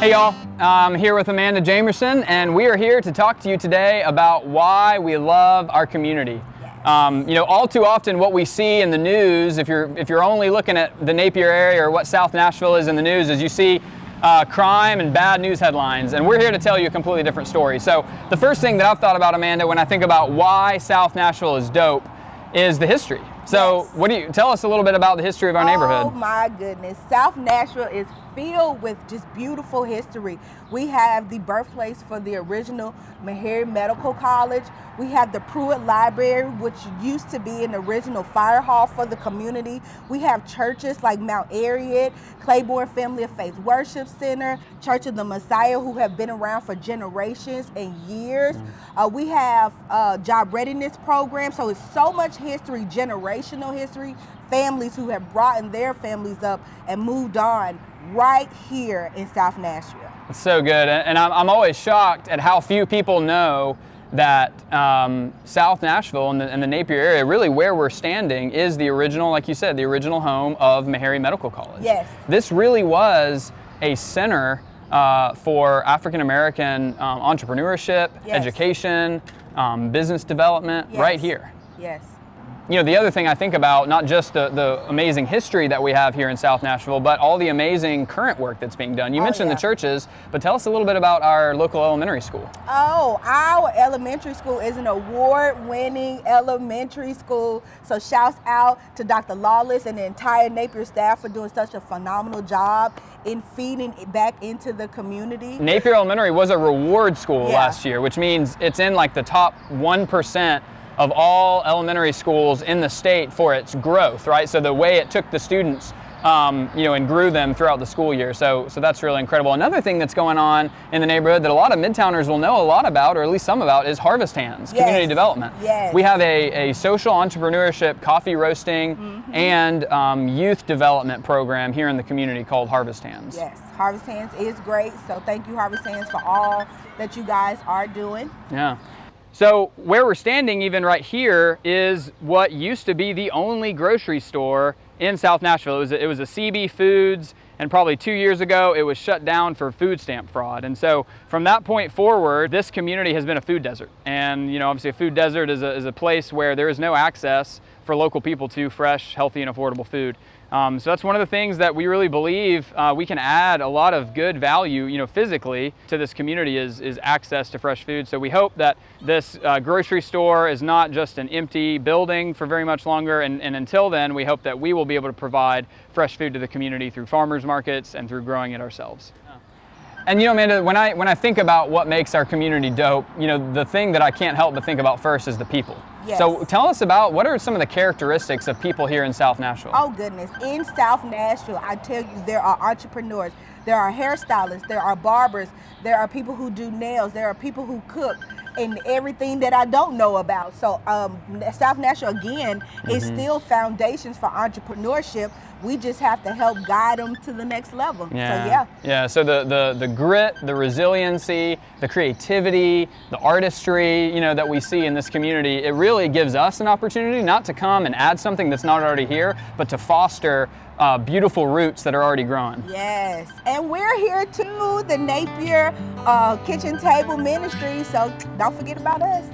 Hey y'all, I'm here with Amanda Jamerson, and we are here to talk to you today about why we love our community. All too often what we see in the news, if you're only looking at the Napier area or what South Nashville is in the news, is you see crime and bad news headlines, and we're here to tell you a completely different story. So the first thing that I've thought about, Amanda, when I think about why South Nashville is dope is the history. So yes. Tell us a little bit about the history of our neighborhood. Oh my goodness, South Nashville is filled with just beautiful history. We have the birthplace for the original Maury Medical College. We have the Pruitt Library, which used to be an original fire hall for the community. We have churches like Mount Ariat, Claiborne Family of Faith Worship Center, Church of the Messiah, who have been around for generations and years. We have job readiness programs, so it's so much history, generational history, families who have brought their families up and moved on right here in South Nashville. It's so good, and I'm always shocked at how few people know that South Nashville and the Napier area, really where we're standing, is the original, like you said, the original home of Maury Medical College. Yes. This really was a center for African American entrepreneurship, yes. education, business development, yes. right here. Yes. You know, the other thing I think about, not just the amazing history that we have here in South Nashville, but all the amazing current work that's being done. You mentioned the churches, but tell us a little bit about our local elementary school. Oh, our elementary school is an award-winning elementary school. So shouts out to Dr. Lawless and the entire Napier staff for doing such a phenomenal job in feeding it back into the community. Napier Elementary was a reward school last year, which means it's in like the top 1% of all elementary schools in the state for its growth, right? So the way it took the students, and grew them throughout the school year. So that's really incredible. Another thing that's going on in the neighborhood that a lot of Midtowners will know a lot about, or at least some about, is Harvest Hands, community development. Yes. We have a social entrepreneurship, coffee roasting, and youth development program here in the community called Harvest Hands. Yes, Harvest Hands is great. So thank you, Harvest Hands, for all that you guys are doing. Yeah. So where we're standing even right here is what used to be the only grocery store in South Nashville. It was a CB Foods, and probably 2 years ago it was shut down for food stamp fraud. And so from that point forward, this community has been a food desert. And obviously a food desert is a place where there is no access for local people to fresh, healthy, and affordable food. So that's one of the things that we really believe we can add a lot of good value, physically to this community is access to fresh food. So we hope that this grocery store is not just an empty building for very much longer. And until then, we hope that we will be able to provide fresh food to the community through farmers markets and through growing it ourselves. And Amanda, when I think about what makes our community dope, the thing that I can't help but think about first is the people. Yes. So tell us about what are some of the characteristics of people here in South Nashville? Oh goodness, in South Nashville, I tell you, there are entrepreneurs, there are hairstylists, there are barbers, there are people who do nails, there are people who cook, and everything that I don't know about. So South Nashville, again, is still foundations for entrepreneurship. We just have to help guide them to the next level. Yeah, so the grit, the resiliency, the creativity, the artistry, that we see in this community, it really gives us an opportunity not to come and add something that's not already here, but to foster beautiful roots that are already growing. Yes, and we're here too, the Napier Kitchen Table Ministry, so don't forget about us.